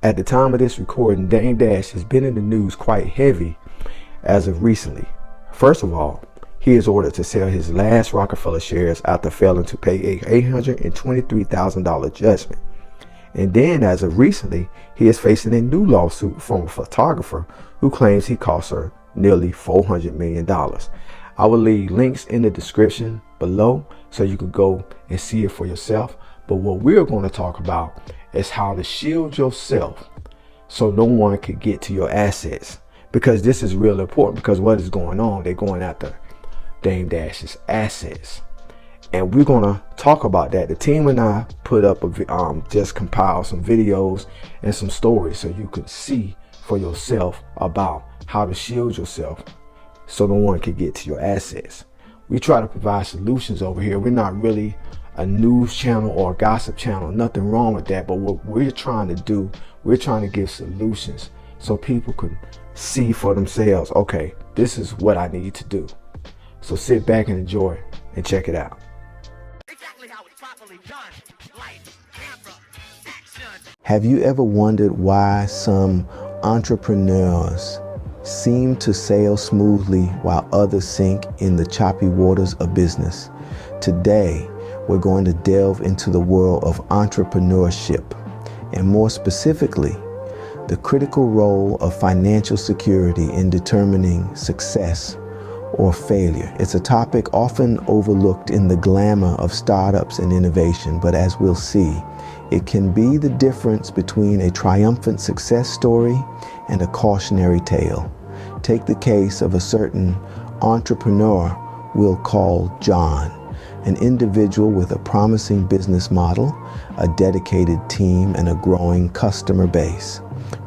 At the time of this recording, Dame Dash has been in the news quite heavy as of recently. First of all, he is ordered to sell his last Roc-A-Fella shares after failing to pay a $823,000 judgment. And then, as of recently, he is facing a new lawsuit from a photographer who claims he cost her nearly $400 million. I will leave links in the description below so you can go and see it for yourself. But what we're going to talk about is how to shield yourself so no one can get to your assets. Because this is real important, because what is going on, they're going after Dame Dash's assets. And we're going to talk about that. The team and I put up just compiled some videos and some stories so you can see for yourself about how to shield yourself so no one can get to your assets. We try to provide solutions over here. We're not really a news channel or a gossip channel. Nothing wrong with that. But what we're trying to do, we're trying to give solutions so people can see for themselves, okay, this is what I need to do. So sit back and enjoy and check it out. Have you ever wondered why some entrepreneurs seem to sail smoothly while others sink in the choppy waters of business? Today, we're going to delve into the world of entrepreneurship, and more specifically, the critical role of financial security in determining success or failure. It's a topic often overlooked in the glamour of startups and innovation, but as we'll see, it can be the difference between a triumphant success story and a cautionary tale. Take the case of a certain entrepreneur we'll call John, an individual with a promising business model, a dedicated team, and a growing customer base.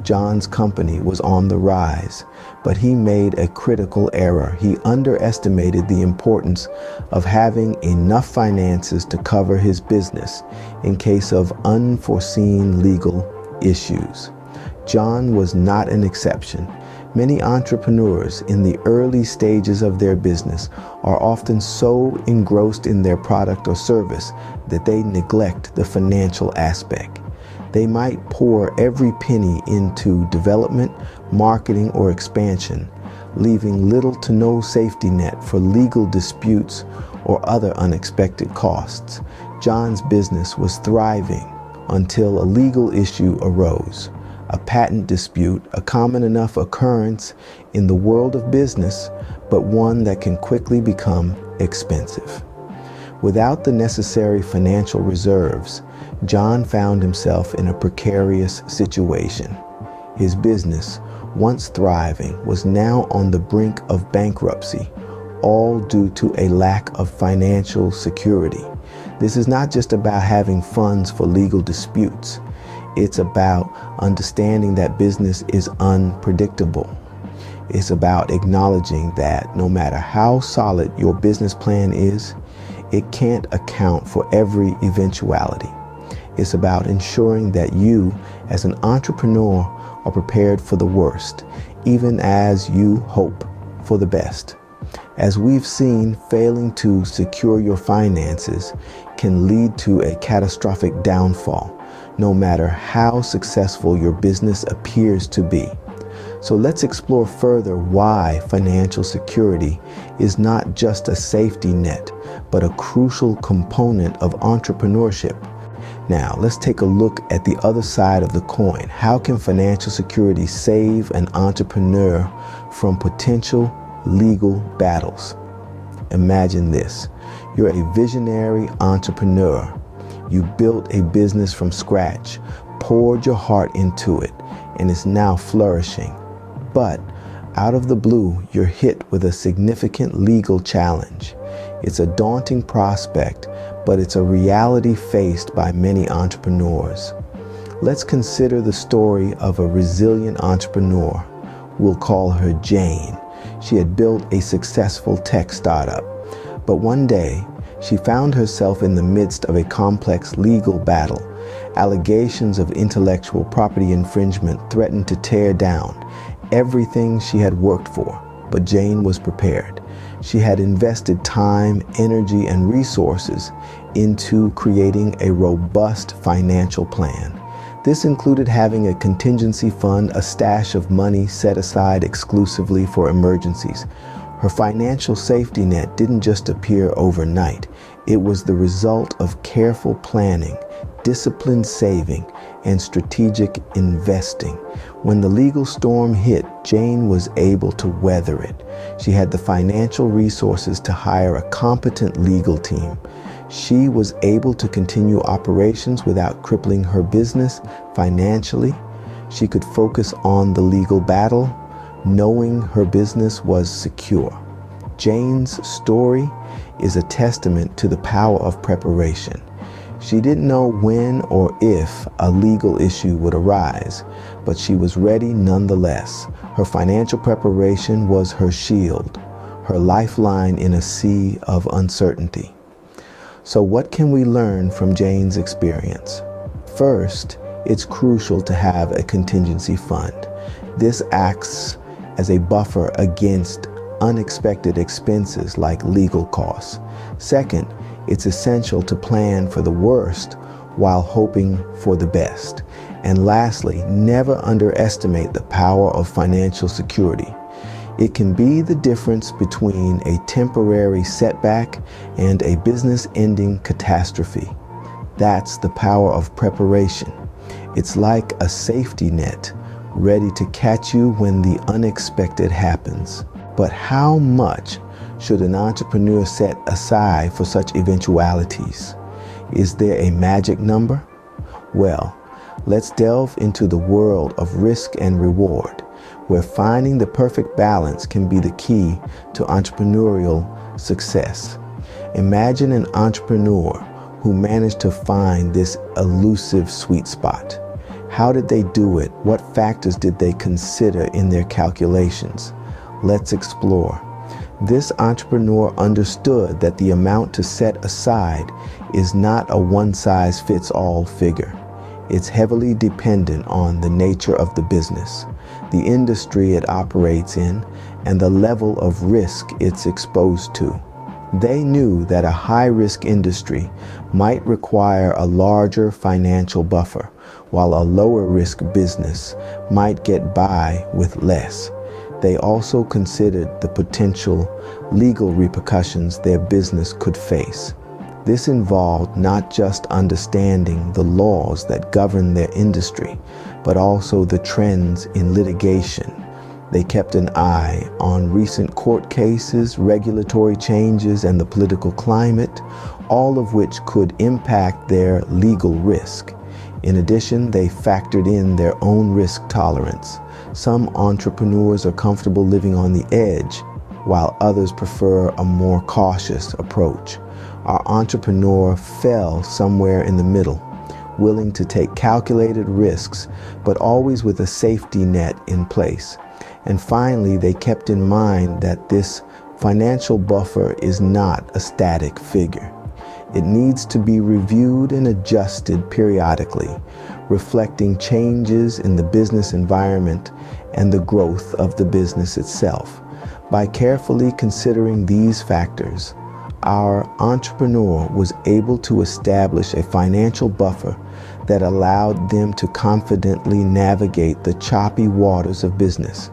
John's company was on the rise, but he made a critical error. He underestimated the importance of having enough finances to cover his business in case of unforeseen legal issues. John was not an exception. Many entrepreneurs in the early stages of their business are often so engrossed in their product or service that they neglect the financial aspect. They might pour every penny into development, marketing, or expansion, leaving little to no safety net for legal disputes or other unexpected costs. John's business was thriving until a legal issue arose. A patent dispute, a common enough occurrence in the world of business, but one that can quickly become expensive. Without the necessary financial reserves, John found himself in a precarious situation. His business, once thriving, was now on the brink of bankruptcy, all due to a lack of financial security. This is not just about having funds for legal disputes. It's about understanding that business is unpredictable. It's about acknowledging that no matter how solid your business plan is, it can't account for every eventuality. It's about ensuring that you, as an entrepreneur, are prepared for the worst, even as you hope for the best. As we've seen, failing to secure your finances can lead to a catastrophic downfall, no matter how successful your business appears to be. So let's explore further why financial security is not just a safety net, but a crucial component of entrepreneurship. Now, let's take a look at the other side of the coin. How can financial security save an entrepreneur from potential legal battles? Imagine this. You're a visionary entrepreneur. You built a business from scratch, poured your heart into it, and it's now flourishing. But out of the blue, you're hit with a significant legal challenge. It's a daunting prospect, but it's a reality faced by many entrepreneurs. Let's consider the story of a resilient entrepreneur. We'll call her Jane. She had built a successful tech startup, but one day she found herself in the midst of a complex legal battle. Allegations of intellectual property infringement threatened to tear down everything she had worked for, but Jane was prepared. She had invested time, energy, and resources into creating a robust financial plan. This included having a contingency fund, a stash of money set aside exclusively for emergencies. Her financial safety net didn't just appear overnight. It was the result of careful planning, disciplined saving, and strategic investing. When the legal storm hit, Jane was able to weather it. She had the financial resources to hire a competent legal team. She was able to continue operations without crippling her business financially. She could focus on the legal battle, knowing her business was secure. Jane's story is a testament to the power of preparation. She didn't know when or if a legal issue would arise, but she was ready nonetheless. Her financial preparation was her shield, her lifeline in a sea of uncertainty. So what can we learn from Jane's experience? First, it's crucial to have a contingency fund. This acts as a buffer against unexpected expenses like legal costs. Second, it's essential to plan for the worst while hoping for the best. And lastly, never underestimate the power of financial security. It can be the difference between a temporary setback and a business-ending catastrophe. That's the power of preparation. It's like a safety net, ready to catch you when the unexpected happens. But how much should an entrepreneur set aside for such eventualities? Is there a magic number? Well, let's delve into the world of risk and reward, where finding the perfect balance can be the key to entrepreneurial success. Imagine an entrepreneur who managed to find this elusive sweet spot. How did they do it? What factors did they consider in their calculations? Let's explore. This entrepreneur understood that the amount to set aside is not a one-size-fits-all figure. It's heavily dependent on the nature of the business, the industry it operates in, and the level of risk it's exposed to. They knew that a high-risk industry might require a larger financial buffer, while a lower-risk business might get by with less. They also considered the potential legal repercussions their business could face. This involved not just understanding the laws that govern their industry, but also the trends in litigation. They kept an eye on recent court cases, regulatory changes, and the political climate, all of which could impact their legal risk. In addition, they factored in their own risk tolerance. Some entrepreneurs are comfortable living on the edge, while others prefer a more cautious approach. Our entrepreneur fell somewhere in the middle, willing to take calculated risks, but always with a safety net in place. And finally, they kept in mind that this financial buffer is not a static figure. It needs to be reviewed and adjusted periodically, reflecting changes in the business environment and the growth of the business itself. By carefully considering these factors, our entrepreneur was able to establish a financial buffer that allowed them to confidently navigate the choppy waters of business.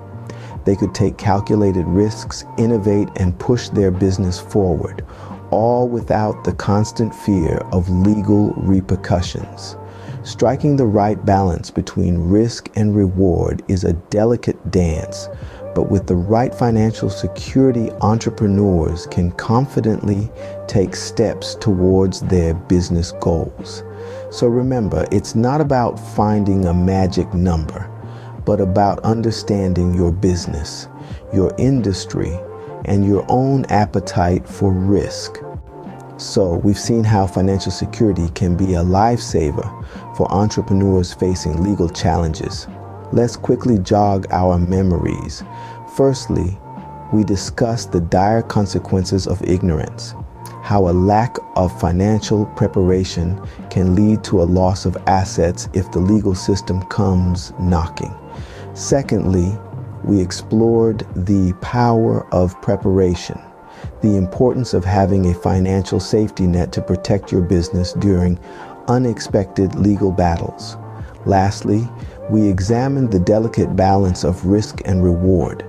They could take calculated risks, innovate, and push their business forward, all without the constant fear of legal repercussions. Striking the right balance between risk and reward is a delicate dance, but with the right financial security, entrepreneurs can confidently take steps towards their business goals. So remember, it's not about finding a magic number, but about understanding your business, your industry, and your own appetite for risk. So we've seen how financial security can be a lifesaver for entrepreneurs facing legal challenges. Let's quickly jog our memories. Firstly, we discussed the dire consequences of ignorance, how a lack of financial preparation can lead to a loss of assets if the legal system comes knocking. Secondly, we explored the power of preparation, the importance of having a financial safety net to protect your business during unexpected legal battles. Lastly, we examined the delicate balance of risk and reward,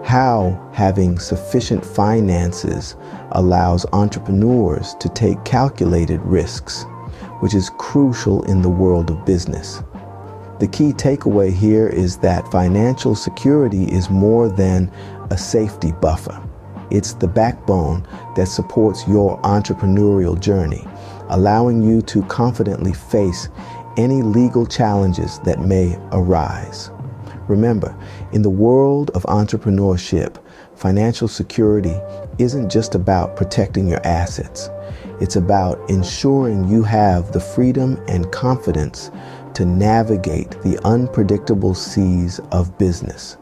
how having sufficient finances allows entrepreneurs to take calculated risks, which is crucial in the world of business. The key takeaway here is that financial security is more than a safety buffer. It's the backbone that supports your entrepreneurial journey, allowing you to confidently face any legal challenges that may arise. Remember, in the world of entrepreneurship, financial security isn't just about protecting your assets. It's about ensuring you have the freedom and confidence to navigate the unpredictable seas of business.